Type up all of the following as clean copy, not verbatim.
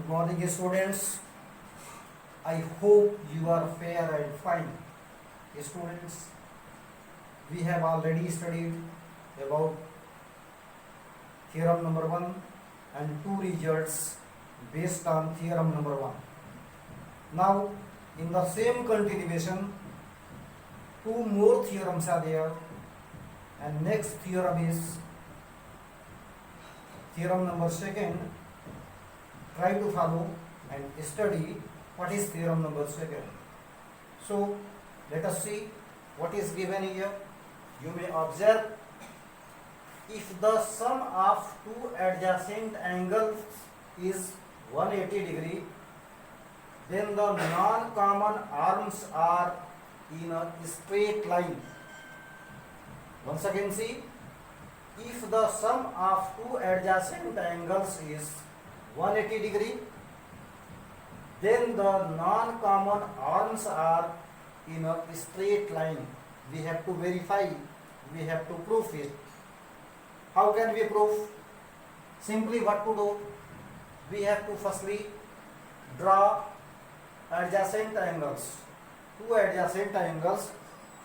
Good morning, students. I hope you are fair and fine. Students, we have already studied about theorem number 1 and two results based on theorem number 1. Now, in the same continuation, two more theorems are there, and next theorem is theorem number 2. Try to follow and study what is theorem number 2. So let us see what is given here. You may observe, if the sum of two adjacent angles is 180 degree, then the non-common arms are in a straight line. Once again see, if the sum of two adjacent angles is 180 degree, then the non-common arms are in a straight line. We have to verify, we have to prove it. How can we prove? Simply what to do? We have to firstly draw adjacent angles, two adjacent angles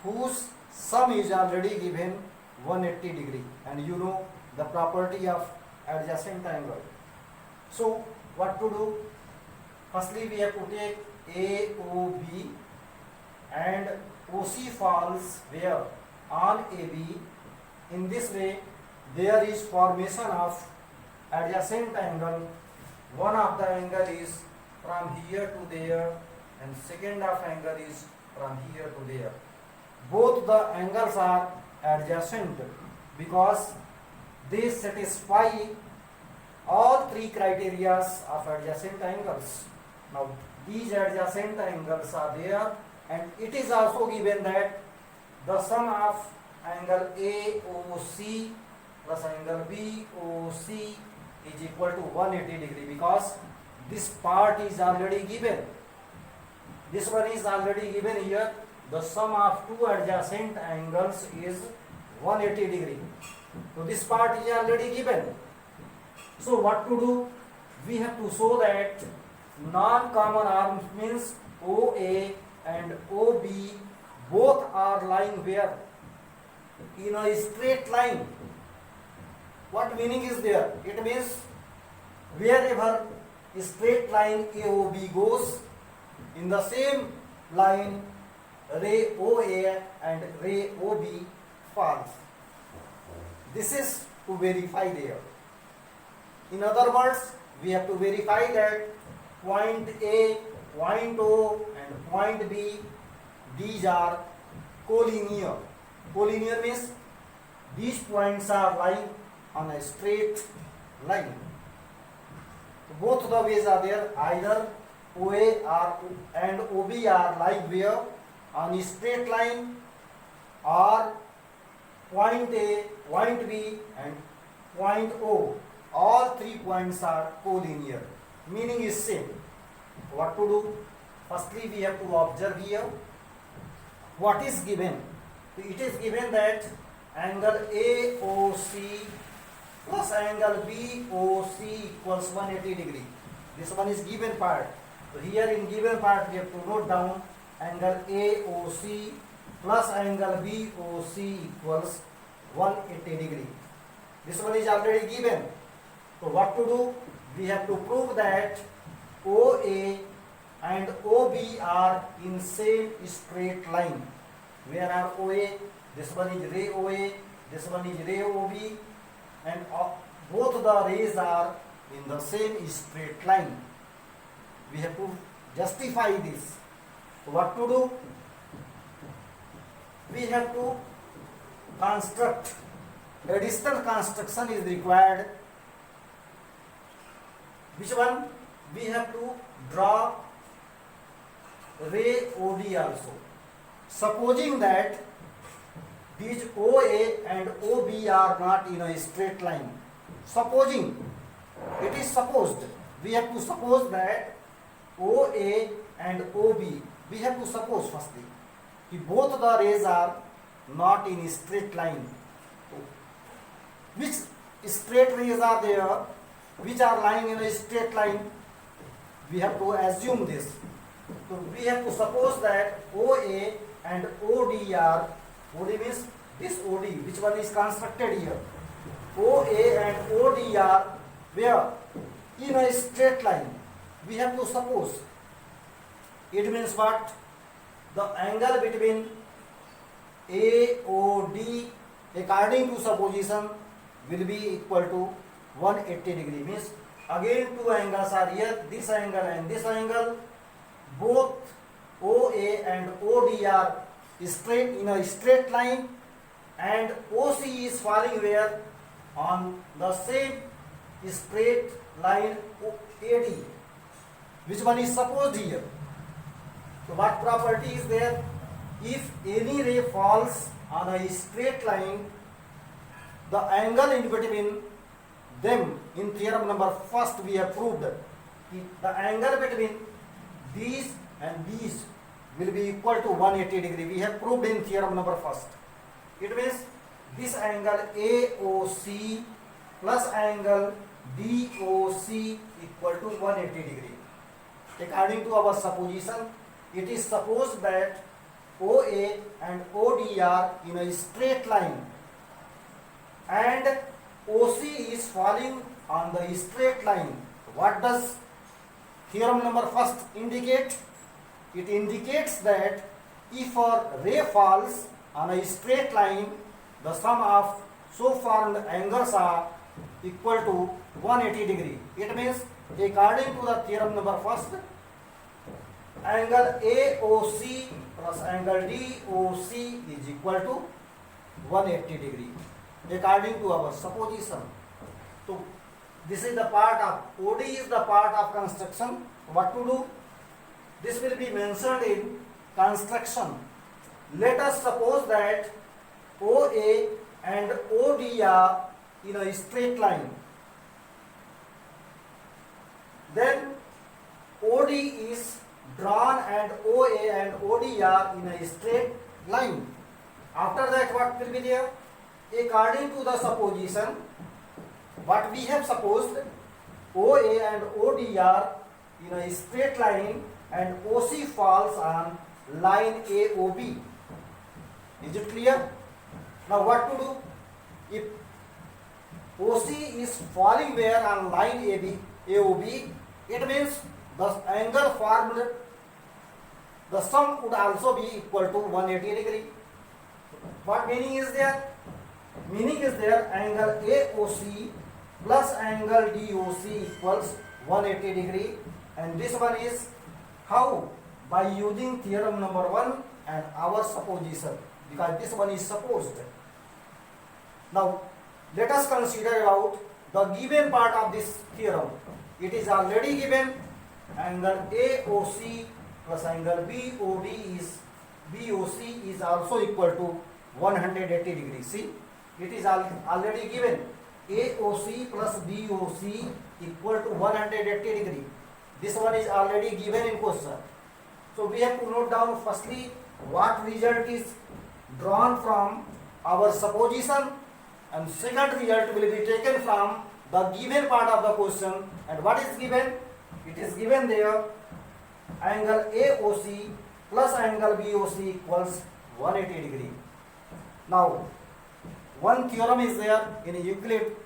whose sum is already given 180 degree, and you know the property of adjacent angle. So what to do? Firstly we have to take AOB and OC falls where? On AB. In this way there is formation of adjacent angle. One of the angle is from here to there and second of angle is from here to there. Both the angles are adjacent because they satisfy all three criteria of adjacent angles. Now these adjacent angles are there, and it is also given that the sum of angle AOC plus angle BOC is equal to 180 degree, because this part is already given. This one is already given here. The sum of two adjacent angles is 180 degree. So this part is already given. So what to do? We have to show that non-common arms means OA and OB both are lying where? In a straight line. What meaning is there? It means wherever straight line AOB goes, in the same line ray OA and ray OB falls. This is to verify there. In other words, we have to verify that point A, point O and point B, these are collinear. Collinear means these points are lying on a straight line. Both the ways are there. Either OA and OB are lying where? On a straight line, or point A, point B and point O, all 3 points are collinear. Meaning is same. What to do? Firstly we have to observe here what is given. It is given that angle AOC plus angle BOC equals 180 degree. This one is given part. So here in given part we have to note down angle AOC plus angle BOC equals 180 degree. This one is already given. So what to do? We have to prove that OA and OB are in same straight line. Where are OA? This one is ray OA, this one is ray OB, and both the rays are in the same straight line. We have to justify this. So what to do? We have to construct. Additional construction is required. Which one? We have to draw ray OD also. Supposing that these OA and OB are not in a straight line. Supposing, it is supposed. We have to suppose that OA and OB, we have to suppose firstly, that both the rays are not in straight line. Which straight rays are there which are lying in a straight line? we have to assume this. So we have to suppose that OA and OD are, OD means this OD, which one is constructed here. OA and OD are where? In a straight line. We have to suppose. It means what? The angle between AOD according to supposition will be equal to 180 degree. Means again two angles are here, this angle and this angle. Both OA and OD are straight in a straight line, and OC is falling where? On the same straight line AD. Which one is supposed here? So what property is there? If any ray falls on a straight line, the angle in between them, in theorem number first we have proved that the angle between these and these will be equal to 180 degree. We have proved in theorem number first. It means this angle AOC plus angle DOC equal to 180 degree. According to our supposition, it is supposed that OA and OD are in a straight line and OC is falling on the straight line. What does theorem number first indicate? It indicates that if a ray falls on a straight line, the sum of so formed angles are equal to 180 degree. It means according to the theorem number first, angle AOC plus angle DOC is equal to 180 degree according to our supposition. So this is the part of OD is the part of construction. What to do? This will be mentioned in construction. Let us suppose that OA and OD are in a straight line. Then OD is drawn and OA and OD are in a straight line. After that, what will be there? According to the supposition, what we have supposed, OA and OD are in a straight line and OC falls on line AOB. Is it clear? Now what to do? If OC is falling where on line AOB, it means the angle formed, the sum would also be equal to 180 degree. What meaning is there? Meaning is there angle AOC plus angle DOC equals 180 degree, and this one is how? By using theorem number 1 and our supposition, because this one is supposed. Now let us consider about the given part of this theorem. It is already given angle AOC plus angle BOC is also equal to 180 degrees. See, it is already given AOC plus BOC equal to 180 degree. This one is already given in question. So we have to note down firstly what result is drawn from our supposition, and second result will be taken from the given part of the question. And what is given? It is given there angle AOC plus angle BOC equals 180 degree. Now one theorem is there in Euclid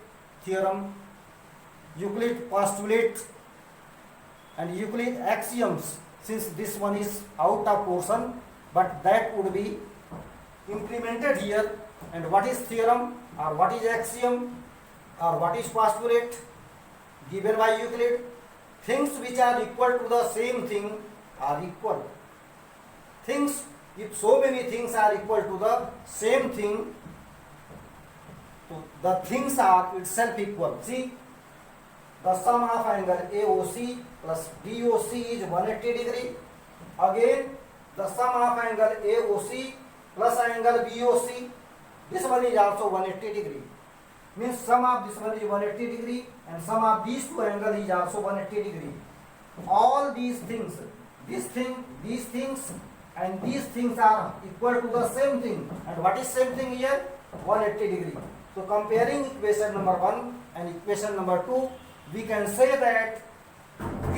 theorem, Euclid postulate and Euclid axioms. Since this one is out of portion, but that would be implemented here. And what is theorem or what is axiom or what is postulate given by Euclid? Things which are equal to the same thing are equal. Things, if so many things are equal to the same thing, so the things are itself equal. See, the sum of angle AOC plus DOC is 180 degree. Again, the sum of angle AOC plus angle BOC, this one is also 180 degree. Means sum of this one is 180 degree and sum of these two angles is also 180 degree. All these things, this thing, these things and these things are equal to the same thing. And what is same thing here? 180 degree. So comparing equation number 1 and equation number 2, we can say that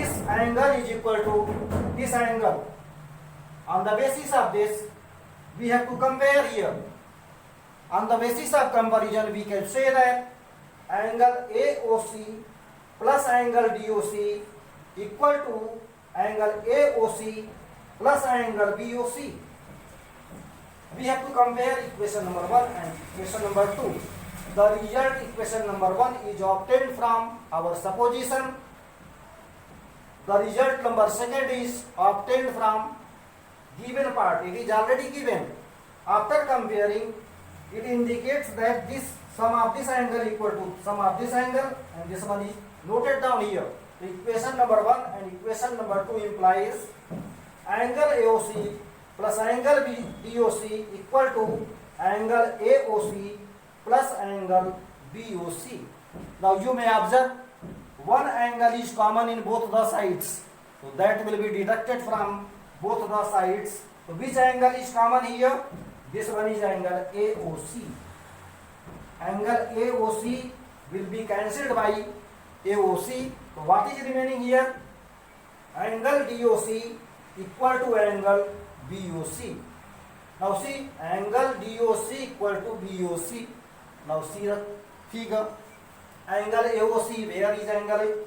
this angle is equal to this angle. On the basis of this, we have to compare here. On the basis of comparison, we can say that angle AOC plus angle DOC equal to angle AOC plus angle BOC. We have to compare equation number 1 and equation number 2. The result equation number 1 is obtained from our supposition. The result number 2 is obtained from given part. It is already given. After comparing, it indicates that this sum of this angle equal to sum of this angle, and this one is noted down here. The equation number 1 and equation number 2 implies angle AOC plus angle DOC equal to angle AOC plus angle BOC. Now you may observe one angle is common in both the sides, so that will be deducted from both the sides. So which angle is common here? This one is angle AOC. Angle AOC will be cancelled by AOC. So what is remaining here? Angle DOC equal to angle BOC. Now see, angle DOC equal to BOC. Now see the figure. Angle AOC, where is angle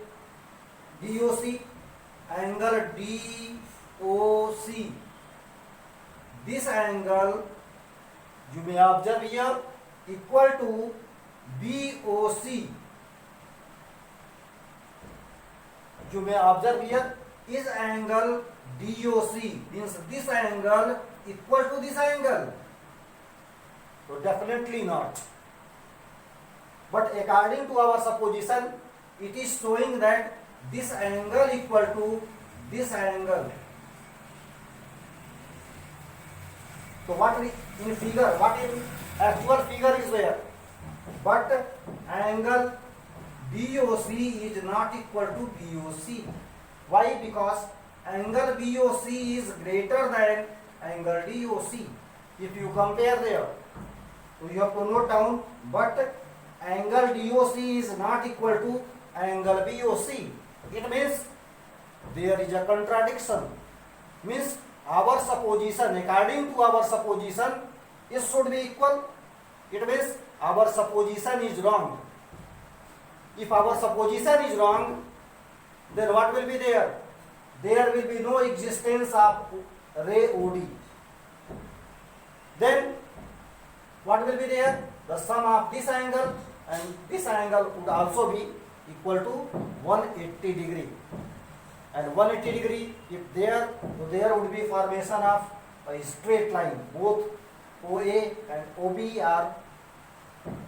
DOC? Angle DOC. This angle, you may observe here, equal to BOC. You may observe here is angle DOC, means this angle equal to this angle. So definitely not. But according to our supposition, it is showing that this angle equal to this angle. So what in figure, what in actual figure is there? But angle DOC is not equal to BOC. Why? Because angle BOC is greater than angle DOC. If you compare there, so you have to note down, but angle DOC is not equal to angle BOC. It means there is a contradiction. Means our supposition, according to our supposition, it should be equal. It means our supposition is wrong. If our supposition is wrong, then what will be there? There will be no existence of ray OD. Then what will be there? The sum of this angle and this angle would also be equal to 180 degree. And 180 degree, if there, so there would be formation of a straight line. Both OA and OB are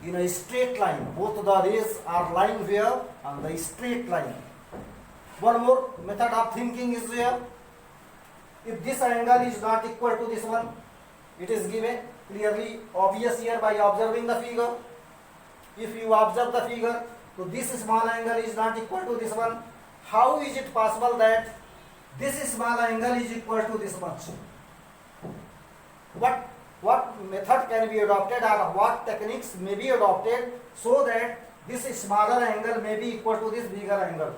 in a straight line. Both the rays are lying where? On the straight line. One more method of thinking is there. If this angle is not equal to this one, it is given clearly obvious here by observing the figure. If you observe the figure, so this small angle is not equal to this one. How is it possible that this small angle is equal to this much? What method can be adopted, or what techniques may be adopted so that this smaller angle may be equal to this bigger angle?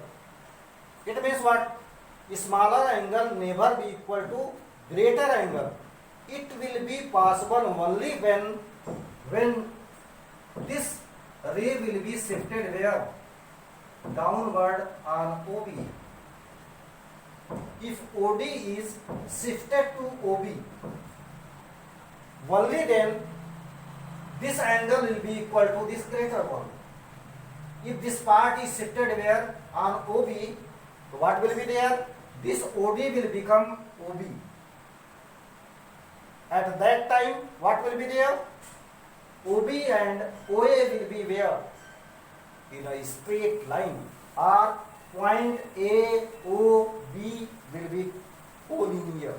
It means what? Smaller angle never be equal to greater angle. It will be possible only when this ray will be shifted where? Downward on OB. If OD is shifted to OB, only then this angle will be equal to this greater one. If this part is shifted where? On OB, so what will be there? This OD will become OB. At that time, what will be there? OB and OA will be where? In a straight line, or point A, O, B will be falling here.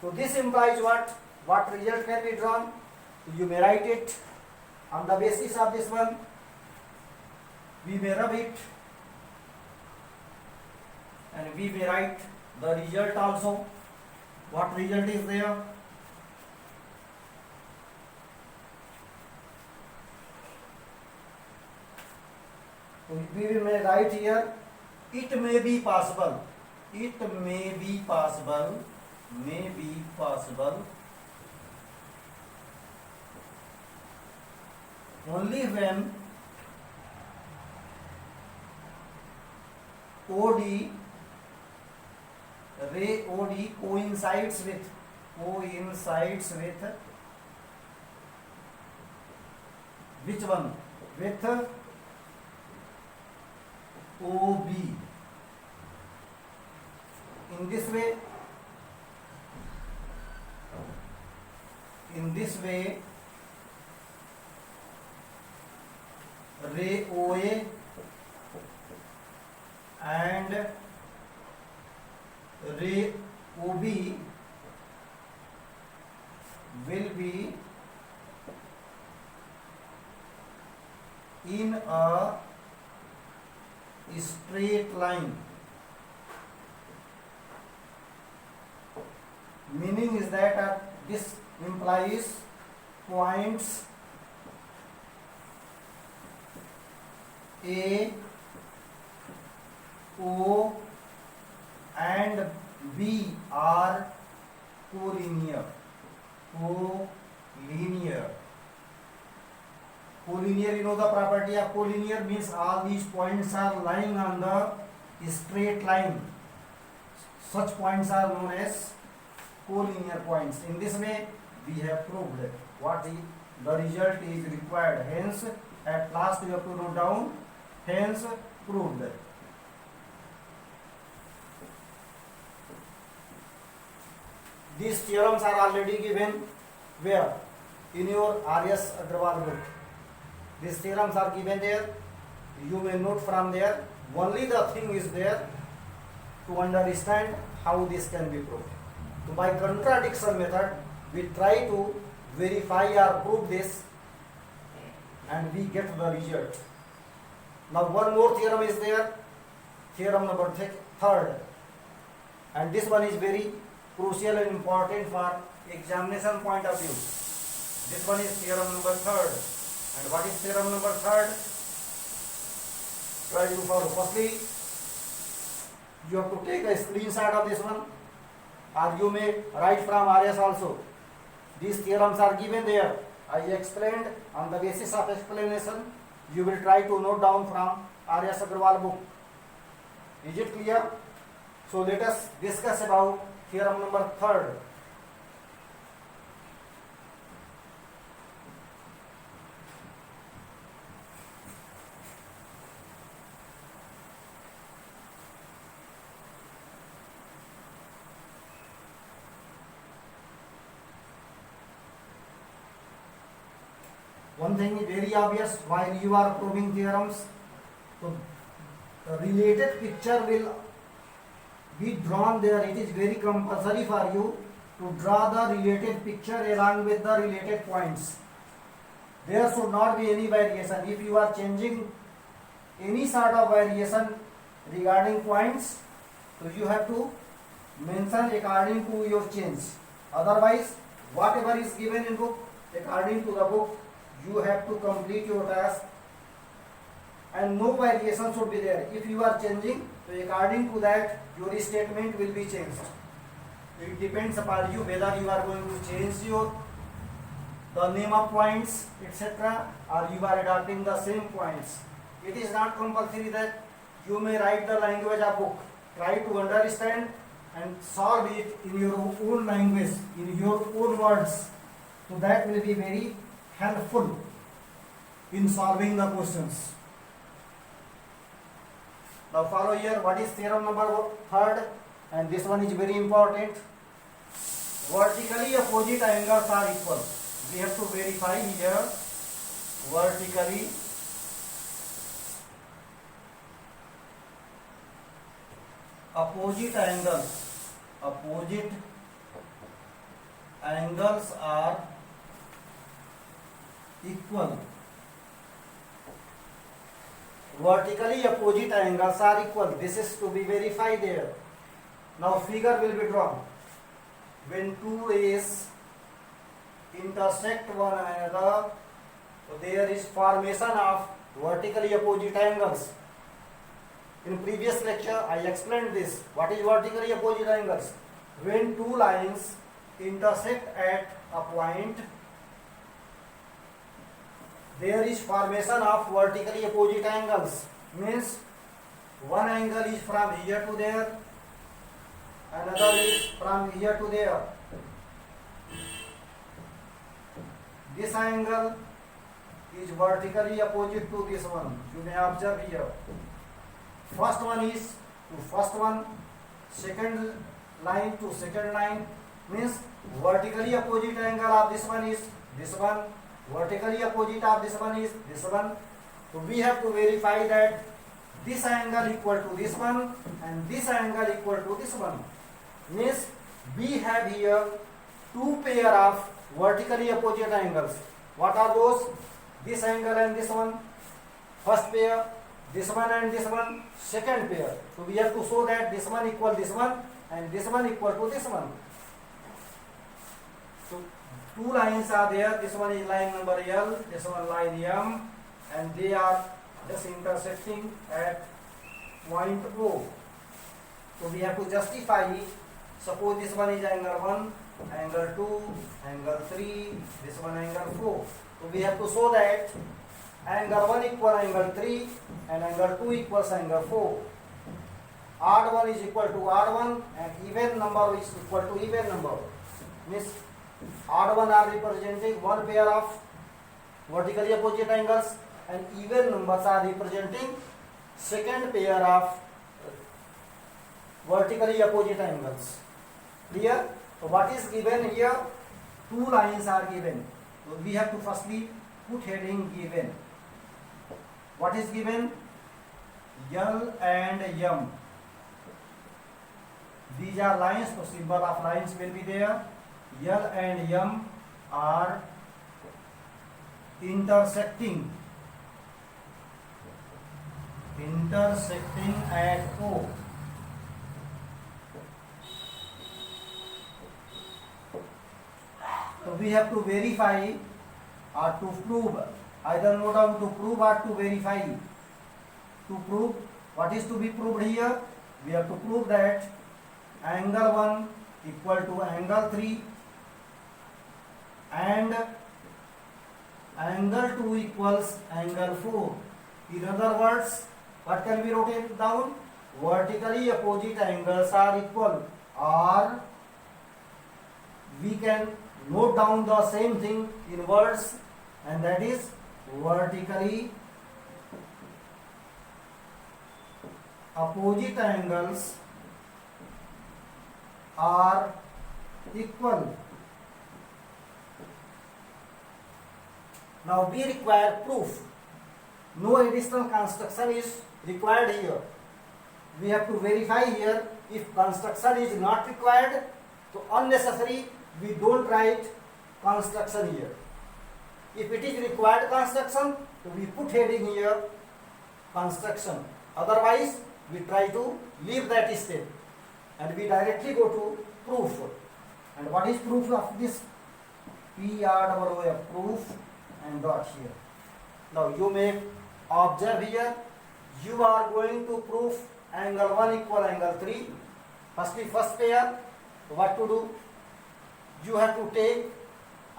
So this implies what? What result can be drawn? You may write it on the basis of this one. We may rub it and we may write the result also. What result is there? So we may write here it may be possible, it may be possible, may be possible only when OD, ray OD coincides with which one? With OB. In this way, ray OA and ray OB will be in a straight line. Meaning is that this implies points A, O and B are collinear. Collinear, you know the property of collinear means all these points are lying on the straight line. Such points are known as collinear points. In this way, we have proved what the result is required. Hence, at last you have to note down, hence proved. These theorems are already given where? In your R.S. Agrawal book. These theorems are given there. You may note from there. Only the thing is there to understand how this can be proved. So by contradiction method, we try to verify or prove this and we get the result. Now one more theorem is there, theorem number 3rd, and this one is very crucial and important for examination point of view. This one is theorem number 3rd. And what is theorem number 3rd? Try to follow. Firstly, you have to take a screenshot of this one, or you may write from RS also. These theorems are given there. I explained. On the basis of explanation, you will try to note down from R.S. Agrawal book. Is it clear? So let us discuss about theorem number 3rd. One thing is very obvious while you are proving theorems, so the related picture will be drawn there. It is very compulsory for you to draw the related picture along with the related points. There should not be any variation. If you are changing any sort of variation regarding points, so you have to mention according to your change. Otherwise, whatever is given in book, according to the book, you have to complete your task and no variation should be there. If you are changing, so according to that, your statement will be changed. It depends upon you whether you are going to change the name of points, etc., or you are adopting the same points. It is not compulsory that you may write the language of book. Try to understand and solve it in your own language, in your own words. So that will be very helpful in solving the questions. Now follow here, what is theorem number 3rd, and this one is very important. Vertically opposite angles are equal. We have to verify here, vertically opposite angles are equal. Vertically opposite angles are equal. This is to be verified there. Now figure will be drawn. When two rays intersect one another, so there is formation of vertically opposite angles. In previous lecture, I explained this. What is vertically opposite angles? When two lines intersect at a point, there is formation of vertically opposite angles. Means one angle is from here to there, another is from here to there. This angle is vertically opposite to this one. You may observe here. First one is to first one, second line to second line, means vertically opposite angle of this one is this one, vertically opposite of this one is this one. So we have to verify that this angle equal to this one and this angle equal to this one. Means we have here two pair of vertically opposite angles. What are those? This angle and this one, first pair, this one and this one, second pair. So we have to show that this one equal this one and this one equal to this one. So two lines are there. This one is line number L, this one line M, and they are just intersecting at point O. So we have to justify. Suppose this one is angle 1, angle 2, angle 3, this one angle 4. So we have to show that angle 1 equal angle 3 and angle 2 equals angle 4. Odd 1 is equal to odd 1 and even number is equal to even number. Means odd 1 are representing one pair of vertically opposite angles and even numbers are representing second pair of vertically opposite angles. Clear? So what is given here? Two lines are given. So we have to firstly put heading given. What is given? L and M. These are lines, so symbol of lines will be there. L and M are intersecting at O. So we have to verify or to prove, either note down to prove or to verify. To prove, what is to be proved here? We have to prove that angle 1 equal to angle 3 and angle 2 equals angle 4. In other words, what can be written down? Vertically opposite angles are equal, or we can note down the same thing in words, and that is vertically opposite angles are equal. Now we require proof. No additional construction is required here. We have to verify here. If construction is not required, so unnecessary we don't write construction here. If it is required construction, so we put heading here construction. Otherwise, we try to leave that step and we directly go to proof. And what is proof of this? PROOF, proof, and dot here. Now you may observe here, you are going to prove angle 1 equal angle 3. Firstly, first pair, what to do? You have to take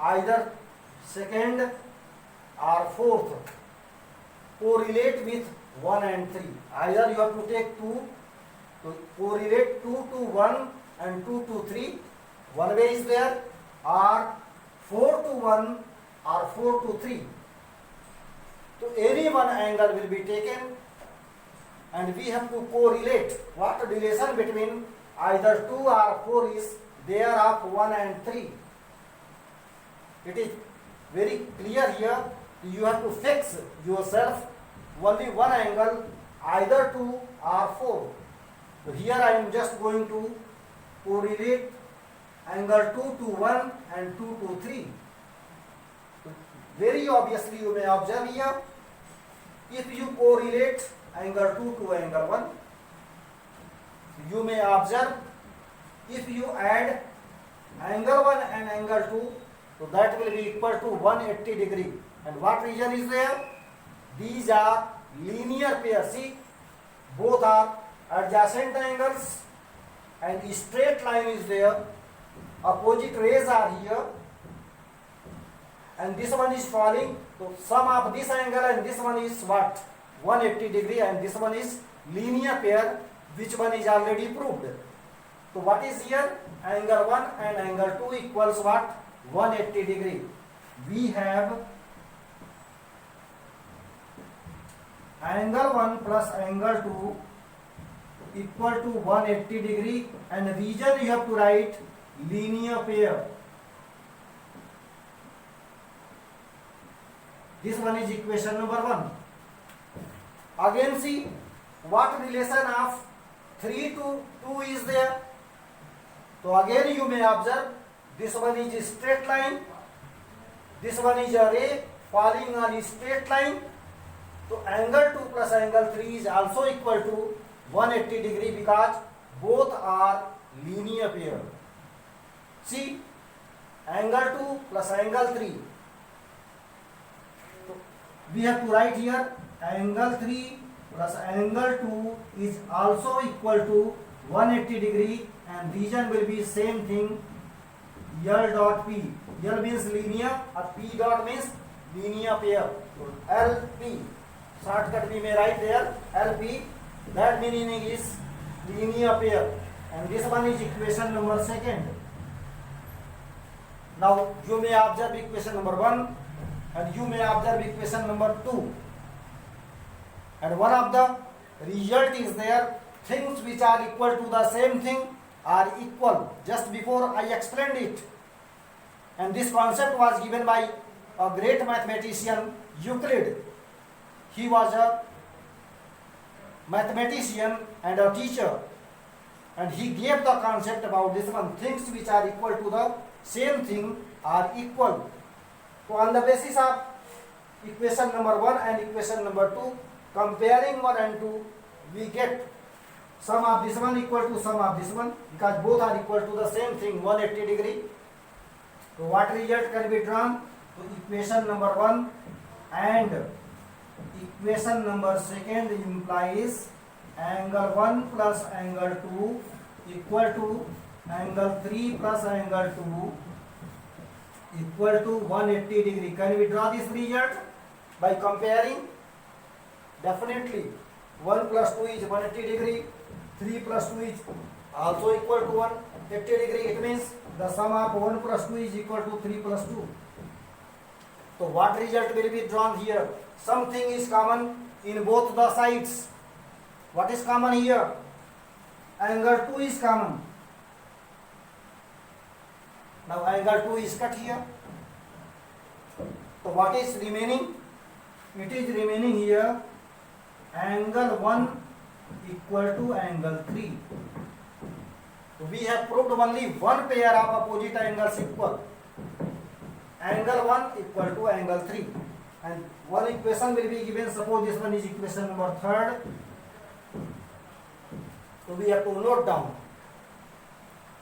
either second or fourth, correlate with 1 and 3. Either you have to take 2, to correlate 2 to 1 and 2 to 3. One way is there, or 4 to 1 or 4 to 3. So any one angle will be taken and we have to correlate what relation between either 2 or 4 is there of 1 and 3. It is very clear here. You have to fix yourself only one angle, either 2 or 4. So here I am just going to correlate angle 2 to 1 and 2 to 3. Very obviously you may observe here, if you correlate angle 2 to angle 1, you may observe if you add angle 1 and angle 2, so that will be equal to 180 degree. And what region is there? These are linear pairs. See, both are adjacent angles and straight line is there, opposite rays are here, and this one is falling, so sum of this angle and this one is what? 180 degree, and this one is linear pair, which one is already proved. So what is here? Angle 1 and angle 2 equals what? 180 degree. We have angle 1 plus angle 2 equal to 180 degree, and region you have to write linear pair. This one is equation number 1. Again see what relation of 3 to 2 is there. So again you may observe this one is a straight line, this one is a ray falling on a straight line. So angle 2 plus angle 3 is also equal to 180 degree because both are linear pair. See, angle 2 plus angle 3. So we have to write here angle 3 plus angle 2 is also equal to 180 degree, and region will be same thing, L dot P. L means linear or P dot means linear pair. So LP. Shortcut we may write there LP. That meaning is linear pair, and this one is equation number 2. Now you may observe equation number 1 and you may observe equation number 2, and one of the result is there, things which are equal to the same thing are equal. Just before I explained it, and this concept was given by a great mathematician Euclid. He was a mathematician and a teacher, and he gave the concept about this one, things which are equal to the same thing are equal. So on the basis of equation number 1 and equation number 2, comparing 1 and 2, we get sum of this one equal to sum of this one, because both are equal to the same thing, 180 degree. So what result can be drawn? So equation number 1 and equation number 2 implies angle 1 plus angle 2 equal to angle 3 plus angle 2 equal to 180 degree. Can we draw this result by comparing? Definitely. 1 plus 2 is 180 degree, 3 plus 2 is also equal to 180 degree. It means the sum of 1 plus 2 is equal to 3 plus 2. So what result will be drawn here? Something is common in both the sides. What is common here? Angle 2 is common. Now angle 2 is cut here. So what is remaining? It is remaining here angle 1 equal to angle 3. So we have proved only one pair of opposite angles equal. Angle 1 equal to angle 3. And one equation will be given. Suppose this one is equation number 3. So we have to note down.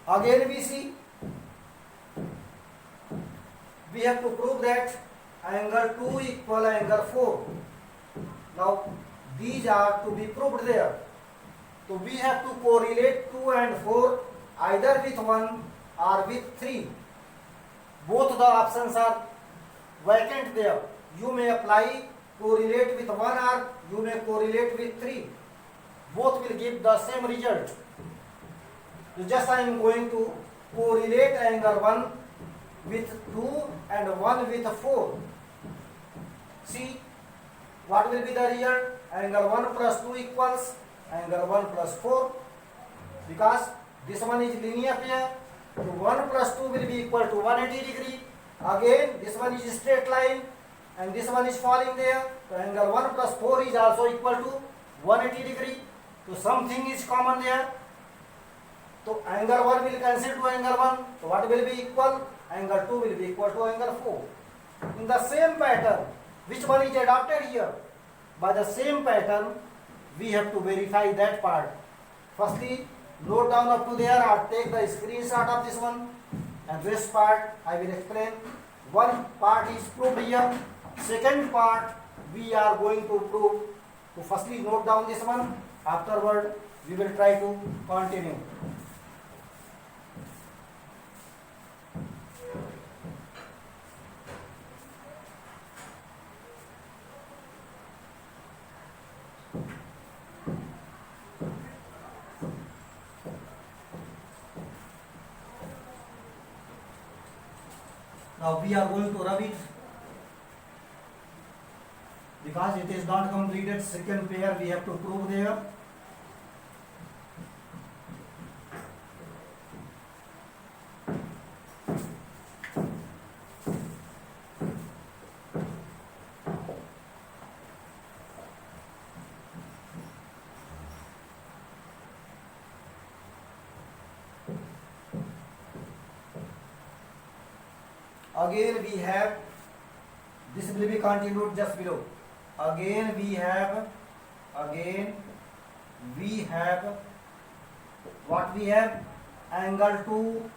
Again we see, we have to prove that angle 2 equal angle 4. Now these are to be proved there. So we have to correlate 2 and 4 either with 1 or with 3. Both the options are vacant there. You may apply correlate with 1 or you may correlate with 3. Both will give the same result. So just I am going to correlate angle 1 with 2 and 1 with 4. See what will be the result? Angle 1 plus 2 equals angle 1 plus 4, because this one is linear pair. So 1 plus 2 will be equal to 180 degree. Again this one is straight line and this one is falling there. So angle 1 plus 4 is also equal to 180 degree. So something is common there. So angle 1 will cancel to angle 1. So what will be equal? Angle 2 will be equal to angle 4. In the same pattern, which one is adopted here? By the same pattern, we have to verify that part. Firstly, note down up to there or take the screenshot of this one, and this part I will explain. One part is proved here. Second part we are going to prove. So firstly note down this one. Afterward, we will try to continue. Now we are going to rub it because it is not completed. Second pair we have to prove there. Again we have, this will be continued just below. Again we have what we have, angle 2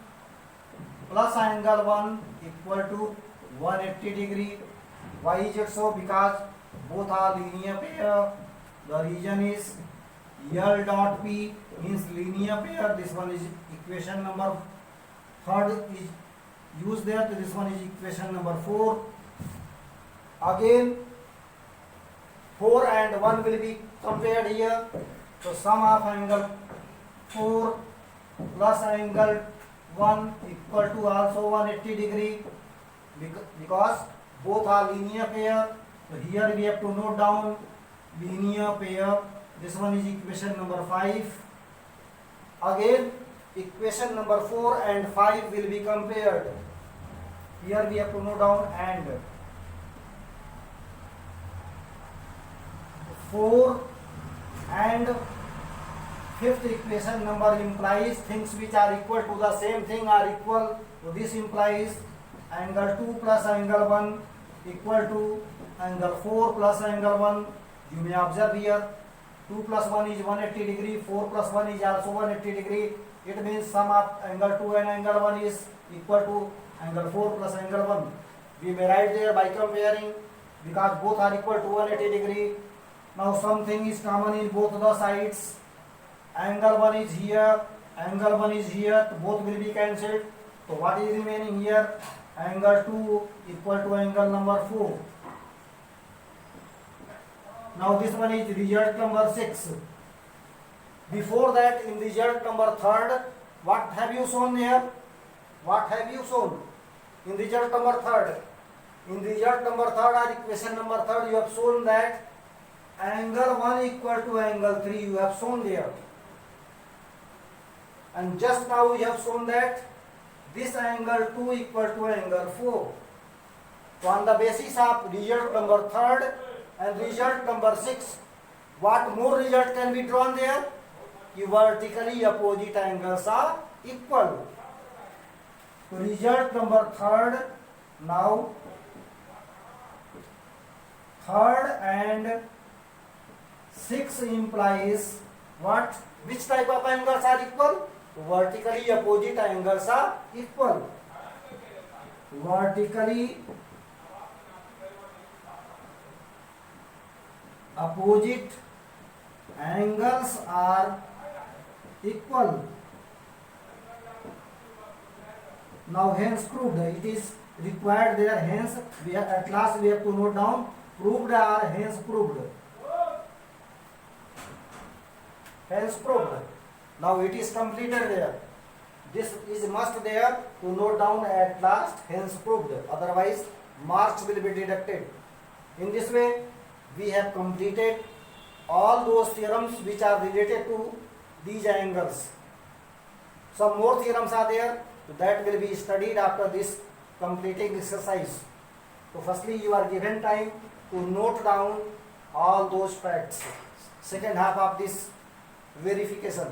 plus angle 1 equal to 180 degree. Why is it so? Because both are linear pair. The region is L dot P means linear pair. This one is equation number third is used there. So this one is equation number 4. Again 4 and 1 will be compared here. So sum of angle 4 plus angle 1 equal to also 180 degree, because both are linear pair. So here we have to note down linear pair. This one is equation number 5. Again equation number 4 and 5 will be compared. Here we have to note down and 4 and 5th equation number implies things which are equal to the same thing are equal. So this implies angle 2 plus angle 1 equal to angle 4 plus angle 1. You may observe here 2 plus 1 is 180 degree, 4 plus 1 is also 180 degree. It means sum of angle 2 and angle 1 is equal to angle 4 plus angle 1. We may write there by comparing, because both are equal to 180 degree. Now something is common in both the sides. Angle 1 is here, angle 1 is here, so both will be cancelled. So what is remaining here? Angle 2 equal to angle number 4. Now this one is result number 6. Before that, in result number 3rd, what have you shown here? What have you shown? In result number 3rd. In result number 3rd or equation number 3rd, you have shown that angle 1 equal to angle 3. You have shown there. And just now we have shown that this angle 2 equal to angle 4. So on the basis of result number 3rd and result number 6, what more result can be drawn there? The vertically opposite angles are equal. So result number 3rd, now 3rd and 6 implies what? Which type of angles are equal? Vertically opposite angles are equal. Vertically opposite angles are equal. Now hence proved. It is required there. Hence we have, at last we have to note down proved or hence proved. Hence proved. Now it is completed there. This is must there to note down at last hence proved. Otherwise marks will be deducted. In this way we have completed all those theorems which are related to these angles. Some more theorems are there, so that will be studied after this completing exercise. So firstly you are given time to note down all those facts. Second half of this verification.